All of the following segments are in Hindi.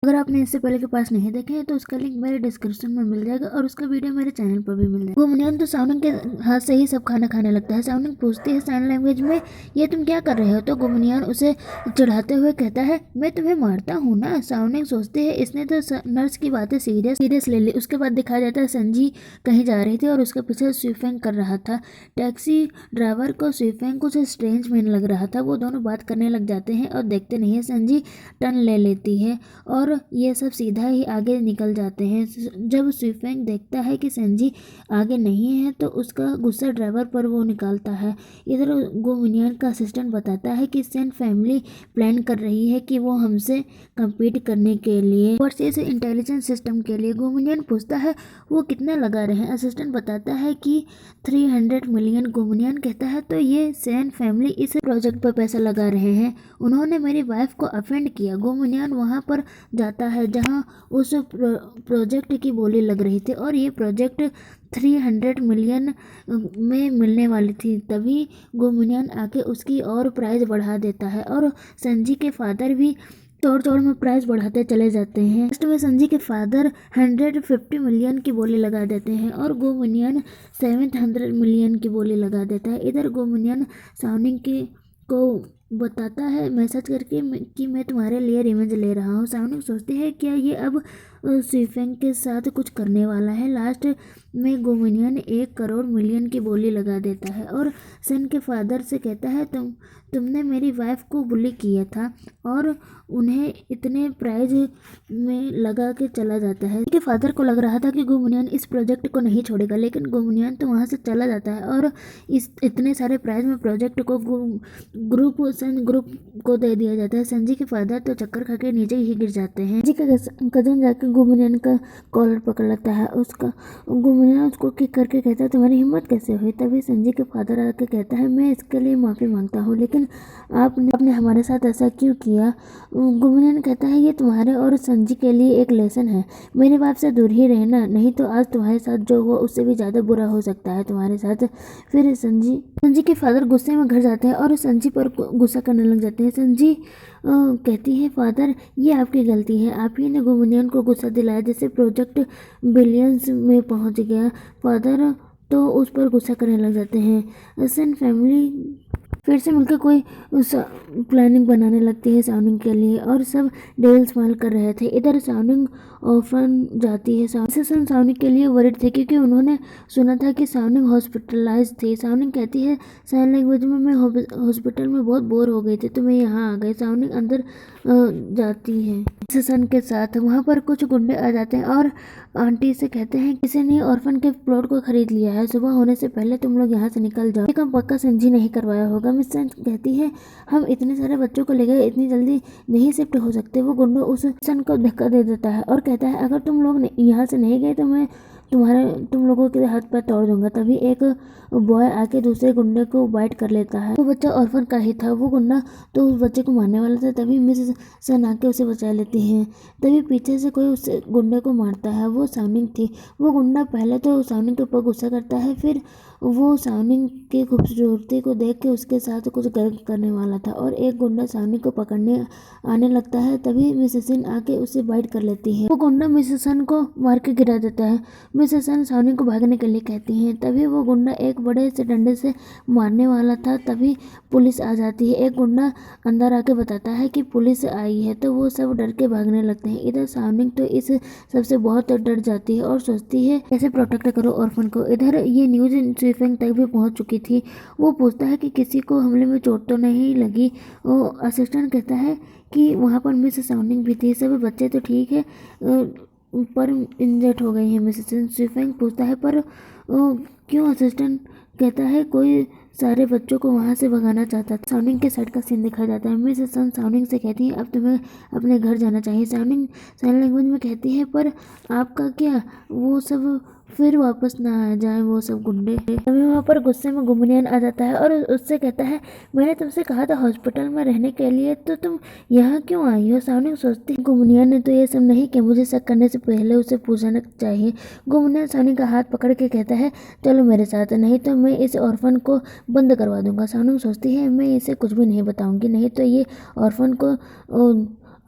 अगर आपने इससे पहले के पास नहीं देखे हैं तो उसका लिंक मेरे डिस्क्रिप्शन में मिल जाएगा और उसका वीडियो मेरे चैनल पर भी मिल जाएगा। गुमनियन तो साउनिंग के हाथ से ही सब खाना खाने लगता है। साउनिंग पूछती है साइन लैंग्वेज में, ये तुम क्या कर रहे हो? तो गुमनियन उसे चिढ़ाते हुए कहता है, मैं तुम्हें मारता हूँ ना। साउनिंग सोचती है इसने तो नर्स की बातें सीरियस ले ली। उसके बाद दिखाया जाता है संजी कहीं जा रही थी और उसके पीछे स्वीफेंग कर रहा था। टैक्सी ड्राइवर को स्वीफेंग कुछ स्ट्रेंज मैन लग रहा था। वो दोनों बात करने लग जाते हैं और देखते नहीं है संजी टर्न ले लेती है और ये सब सीधा ही आगे निकल जाते हैं। जब स्वीफेंग देखता है कि संजी आगे नहीं है तो उसका गुस्सा ड्राइवर पर वो निकालता है। इधर गुमनियन का असिस्टेंट बताता है कि सेन फैमिली प्लान कर रही है कि वो हमसे compete करने के लिए वर्सेस इंटेलिजेंस सिस्टम के लिए। गुमनियन पूछता है वो कितना लगा रहे हैं? असिस्टेंट बताता है कि 300 मिलियन। गुमनियन कहता है तो ये सेन फैमिली इस प्रोजेक्ट पर पैसा लगा रहे हैं, उन्होंने मेरी वाइफ को अफेंड किया। गुमनियन वहां पर जाता है जहां उस प्रोजेक्ट की बोली लग रही थी और ये प्रोजेक्ट 300 मिलियन में मिलने वाली थी। तभी गुमनियन आके उसकी और प्राइस बढ़ा देता है और संजी के फादर भी चौड़ में प्राइस बढ़ाते चले जाते हैं। लास्ट में संजी के फादर 150 मिलियन की बोली लगा देते हैं और गुमनियन 700 मिलियन की बोली लगा देता है। इधर गुमनियन साउनिंग को बताता है मैसेज करके कि मैं तुम्हारे लिए रिवेंज ले रहा हूँ। साउनिंग सोचती है क्या ये अब स्वीफेंग के साथ कुछ करने वाला है। लास्ट में गुमनियन 1 करोड़ मिलियन की बोली लगा देता है और सन के फादर से कहता है तुमने मेरी वाइफ को बुली किया था और उन्हें इतने प्राइज में लगा के चला जाता है। उनके फादर को लग रहा था कि गुमनियन इस प्रोजेक्ट को नहीं छोड़ेगा, लेकिन गुमनियन तो वहाँ से चला जाता है और इस इतने सारे प्राइज में प्रोजेक्ट को ग्रुप को दे दिया जाता है। संजी के फादर तो चक्कर खा के नीचे ही गिर जाते हैं। संजी का कजन जाके गुमनियन का कॉलर पकड़ लेता है उसका। गुमनियन उसको किक करके कहता है तुम्हारी हिम्मत कैसे हुई? तभी संजी के फादर आके कहता है मैं इसके लिए माफ़ी मांगता हूँ, लेकिन आपने हमारे साथ ऐसा क्यों किया? गुमनियन कहता है ये तुम्हारे और संजी के लिए एक लेसन है, मेरे बाप से दूर ही रहना, नहीं तो आज तुम्हारे साथ जो हुआ उससे भी ज़्यादा बुरा हो सकता है तुम्हारे साथ। फिर संजी के फादर गुस्से में घर जाते हैं और संजी पर गुस्सा करने लग जाते हैं। संजी कहती है फादर ये आपकी गलती है, आप ही ने गुमनियन को गुस्सा दिलाया जिससे प्रोजेक्ट बिलियंस में पहुंच गया। फादर तो उस पर गुस्सा करने लग जाते हैं। सन फैमिली फिर से मिलकर कोई प्लानिंग बनाने लगती है साउनिंग के लिए और सब डेल स्माइल कर रहे थे। इधर साउनिंग ऑफन जाती है। साउनिंग के लिए वरिड थे क्योंकि उन्होंने सुना था कि साउनिंग हॉस्पिटलाइज थी। साउनिंग कहती है साइन लैंग्वेज में मैं हॉस्पिटल में बहुत बोर हो गई थी तो मैं यहाँ आ गई। साउनिंग अंदर जाती है सन के साथ। वहाँ पर कुछ गुंडे आ जाते हैं और आंटी से कहते हैं किसी ने ऑर्फन के प्लॉट को खरीद लिया है, सुबह होने से पहले तुम लोग यहाँ से निकल जाओ। काम पक्का संजी नहीं करवाया होगा। मिस सन कहती है हम इतने सारे बच्चों को लेकर इतनी जल्दी नहीं शिफ्ट हो सकते। वो गुंडा उस सन को धक्का दे देता है और कहता है अगर तुम लोग यहाँ से नहीं गए तो मैं तुम लोगों के हाथ पैर तोड़ दूंगा। तभी एक बॉय आके दूसरे गुंडे को बाइट कर लेता है। वो बच्चा ऑर्फन का ही था। वो गुंडा तो उस बच्चे को मारने वाला था, तभी मिस सन आके उसे बचा लेती है। तभी पीछे से कोई उस गुंडे को मारता है। वो साउनिंग थी। वो गुंडा पहले तो साउनिंग के ऊपर गुस्सा करता है, फिर वो साउनिंग की खूबसूरती को देख के उसके साथ कुछ गलत करने वाला था और एक गुंडा साउनिंग को पकड़ने आने लगता है। तभी मिसेस सन आके उसे बाइट कर लेती है। वो गुंडा मिसेस सन को मार के गिरा देता है। मिसेस सन साउनिंग को भागने के लिए कहती हैं। तभी वो गुंडा एक बड़े से डंडे से मारने वाला था। तभी पुलिस आ जाती है। एक गुंडा अंदर आके बताता है कि पुलिस आई है तो वो सब डर के भागने लगते हैं। इधर साउनिंग तो इस सबसे बहुत डर जाती है और सोचती है कैसे प्रोटेक्ट करो ऑर्फन को। इधर ये न्यूज स्वीफेंग तक भी पहुंच चुकी थी। वो पूछता है कि किसी को हमले में चोट तो नहीं लगी। वो असिस्टेंट कहता है कि वहाँ पर मिस साउनिंग भी थी, सभी बच्चे तो ठीक है पर इंजर्ड हो गई है। मिसेस स्वीफेंग पूछता है पर क्यों? असिस्टेंट कहता है कोई सारे बच्चों को वहाँ से भगाना चाहता था। साउनिंग के साइड का सीन दिखाया जाता है। मिसेस सन साउनिंग से कहती है अब तुम्हें अपने घर जाना चाहिए। साउनिंग साइन लैंग्वेज में कहती है पर आपका क्या? वो सब फिर वापस ना आ जाए वो सब गुंडे। तभी वहाँ पर गुस्से में गुमनियन आ जाता है और उससे कहता है मैंने तुमसे कहा था हॉस्पिटल में रहने के लिए, तो तुम यहाँ क्यों आई हो? साउनिंग सोचती है गुमनियन ने तो ये सब नहीं किया, मुझे शक करने से पहले उसे पूछना चाहिए। गुमनियन साउनिंग का हाथ पकड़ के कहता है चलो मेरे साथ, नहीं तो मैं इस ऑर्फन को बंद करवा दूंगा। साउनिंग सोचती है मैं इसे कुछ भी नहीं बताऊंगी, नहीं तो ये ऑर्फन को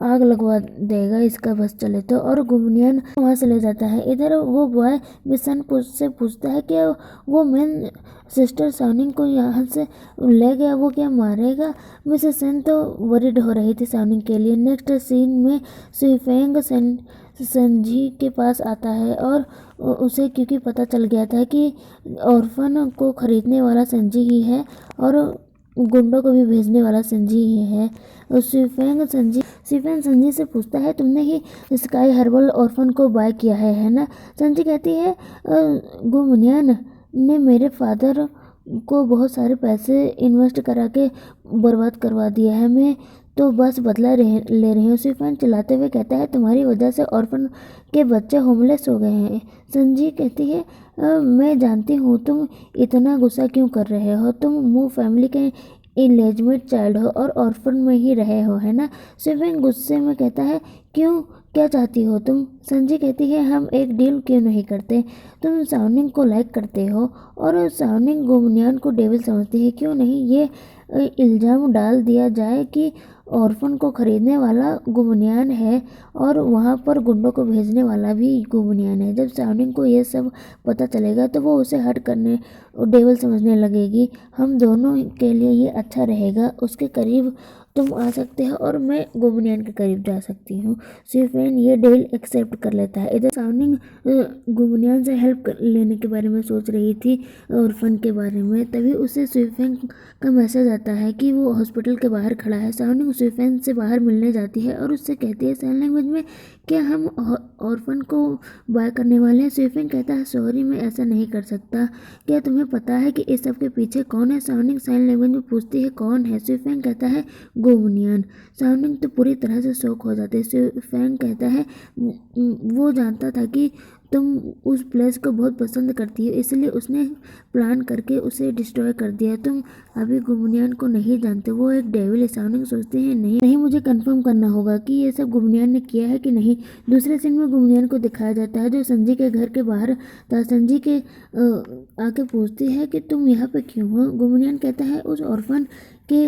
आग लगवा देगा इसका बस चले तो, और गुमनियन वहाँ से ले जाता है। इधर वो बॉय मिशन से पूछता है कि वो मेन सिस्टर साउनिंग को यहाँ से ले गया, वो क्या मारेगा। मिसेस सेन तो वरिड हो रही थी साउनिंग के लिए। नेक्स्ट सीन में सुईफेंग संजी के पास आता है और उसे क्योंकि पता चल गया था कि ऑर्फन को खरीदने वाला संजी ही है और गुंडों को भी भेजने वाला संजी ही है। सुईफेंग संजी से पूछता है तुमने ही स्काई हर्बल ऑर्फन को बाय किया है ना। संजी कहती है गुमनियन ने मेरे फादर को बहुत सारे पैसे इन्वेस्ट करा के बर्बाद करवा दिया है, मैं तो बस बदला ले रही हूँ। सुईफेंग चिल्लाते हुए कहता है तुम्हारी वजह से ऑर्फन के बच्चे होमलेस हो गए हैं। संजी कहती है मैं जानती हूँ तुम इतना गुस्सा क्यों कर रहे हो, तुम मू फैमिली के इलेजिमेट चाइल्ड हो और ऑर्फन में ही रहे हो है ना। सुईफेंग गुस्से में कहता है क्यों, क्या चाहती हो तुम। संजी कहती है हम एक डील क्यों नहीं करते, तुम साउनिंग को लाइक करते हो और साउनिंग गुमनियन को डेविल समझती है, क्यों नहीं ये इल्ज़ाम डाल दिया जाए कि ऑर्फन को खरीदने वाला गुमनियन है और वहाँ पर गुंडों को भेजने वाला भी गुमनियन है। जब साउनिंग को ये सब पता चलेगा तो वो उसे हर्ट करने और डेविल समझने लगेगी। हम दोनों के लिए ये अच्छा रहेगा, उसके करीब तुम आ सकते हो और मैं गुमनियन के करीब जा सकती हूँ। सुईफेंग ये डील एक्सेप्ट कर लेता है। इधर साउनिंग गुमनियन से हेल्प लेने के बारे में सोच रही थी ऑर्फन के बारे में, तभी उसे सुईफेंग का मैसेज आता है कि वो हॉस्पिटल के बाहर खड़ा है। साउनिंग सुईफेंग से बाहर मिलने जाती है और उससे कहती है साइन लैंग्वेज में क्या हम ऑर्फन को बाय करने वाले हैं। सुईफेंग कहता है सॉरी मैं ऐसा नहीं कर सकता, क्या तुम्हें पता है कि इस सब के पीछे कौन है। साउनिंग साइन लैंग्वेज में पूछती है कौन है। सुईफेंग कहता है गुमनियन। साउनिंग तो पूरी तरह से शॉक हो जाते है। सुईफेंग कहता है वो जानता था कि तुम उस प्लेस को बहुत पसंद करती हो, इसलिए उसने प्लान करके उसे डिस्ट्रॉय कर दिया। तुम अभी गुमनियन को नहीं जानते, वो एक डेविल है। साउनिंग सोचते हैं नहीं मुझे कंफर्म करना होगा कि ये सब गुमनियन ने किया है कि नहीं। दूसरे सीन में गुमनियन को दिखाया जाता है जो संजी के घर के बाहर था। संजी के आके पूछती है कि तुम यहाँ पे क्यों हो। गुमनियन कहता है उस ऑर्फन के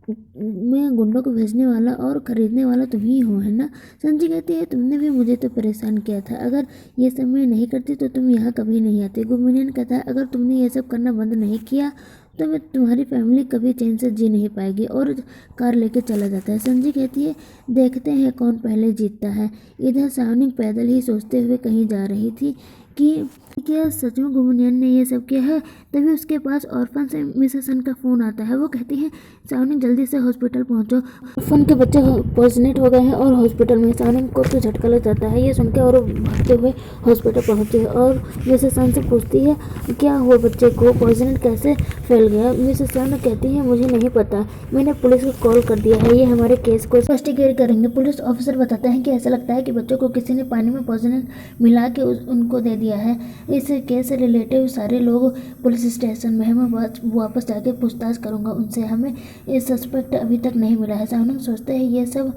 मैं गुंडों को भेजने वाला और ख़रीदने वाला तुम ही हो है ना। संजी कहती है तुमने भी मुझे तो परेशान किया था, अगर ये सब मैं नहीं करती तो तुम यहाँ कभी नहीं आते। गुमनियन कहता है अगर तुमने ये सब करना बंद नहीं किया तो मैं तुम्हारी फैमिली कभी चैन से जी नहीं पाएगी, और कार लेके चला जाता है। संजी कहती है देखते हैं कौन पहले जीतता है। इधर साउनिंग पैदल ही सोचते हुए कहीं जा रही थी कि क्या सच में गुमनियन ने ये सब किया है। तभी उसके पास ऑर्फन से मिसेस सन का फ़ोन आता है। वो कहती है साउनिंग जल्दी से हॉस्पिटल पहुंचो, ऑर्फन के बच्चे पॉइजनेट हो गए हैं और हॉस्पिटल में। साउनिंग को तो झटका लग जाता है ये सुनकर और भागते हुए हॉस्पिटल पहुंचती है और मिसेस सन से पूछती है क्या हुआ, बच्चे को पॉइजनेट कैसे फैल गया। मिसेस सन कहती है मुझे नहीं पता, मैंने पुलिस को कॉल कर दिया है, ये हमारे केस को इन्वेस्टिगेट करेंगे। पुलिस ऑफिसर बताता है कि ऐसा लगता है कि बच्चों को किसी ने पानी में पॉइजनेट मिला के उनको दे दिया है। इस केस से रिलेटिव सारे लोग पुलिस स्टेशन में हैं, मैं वापस जाके पूछताछ करूंगा उनसे, हमें इस सस्पेक्ट अभी तक नहीं मिला है। साउनिंग सोचते हैं ये सब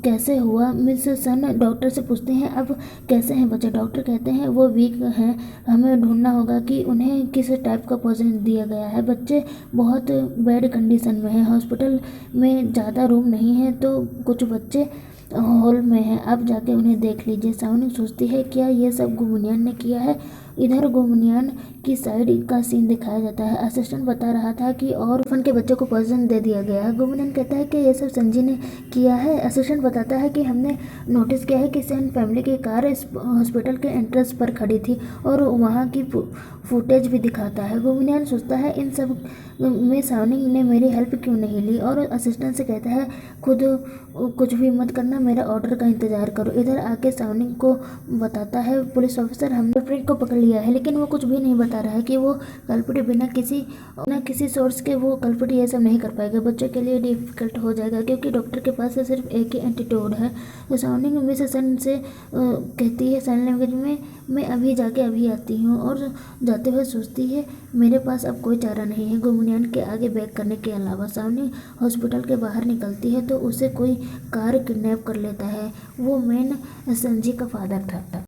कैसे हुआ। मिसेस सन डॉक्टर से पूछते हैं अब कैसे हैं बच्चे। डॉक्टर कहते हैं वो वीक हैं, हमें ढूंढना होगा कि उन्हें किस टाइप का पॉइजन दिया गया है। बच्चे बहुत बैड कंडीशन में हैं, हॉस्पिटल में ज़्यादा रूम नहीं है तो कुछ बच्चे हॉल में हैं, अब जाके उन्हें देख लीजिए। साउनिंग सोचती है क्या ये सब गुमनियन ने किया है। इधर गुमनियन की साइड का सीन दिखाया जाता है। असिस्टेंट बता रहा था कि ऑर्फन के बच्चों को पॉइजन दे दिया गया है। गुमनियन कहता है कि ये सब संजी ने किया है। असिस्टेंट बताता है कि हमने नोटिस किया है कि सेन फैमिली की कार इस हॉस्पिटल के एंट्रेंस पर खड़ी थी और वहाँ की फुटेज भी दिखाता है। गुमनियन सोचता है इन सब में साउनिंग ने मेरी हेल्प क्यों नहीं ली, और असिस्टेंट से कहता है खुद कुछ भी मत करना, मेरा ऑर्डर का इंतज़ार करो। इधर आके साउनिंग को बताता है पुलिस ऑफिसर हमने कल्प्रिट को पकड़ लिया है, लेकिन वो कुछ भी नहीं बता रहा है कि वो कल्प्रिट बिना किसी सोर्स के वो कल्प्रिट ये सब नहीं कर पाएगा। बच्चों के लिए डिफिकल्ट हो जाएगा क्योंकि डॉक्टर के पास सिर्फ एक ही एंटीट्यूड है। तो साउनिंग मिसेस सन से कहती है साइन लैंग्वेज में मैं अभी जाके अभी आती हूँ, और जाते हुए सोचती है मेरे पास अब कोई चारा नहीं है गुमनियन के आगे बैक करने के अलावा। साउनिंग हॉस्पिटल के बाहर निकलती है तो उसे कोई कार किडनैप कर लेता है, वो मेन संजी का फादर था।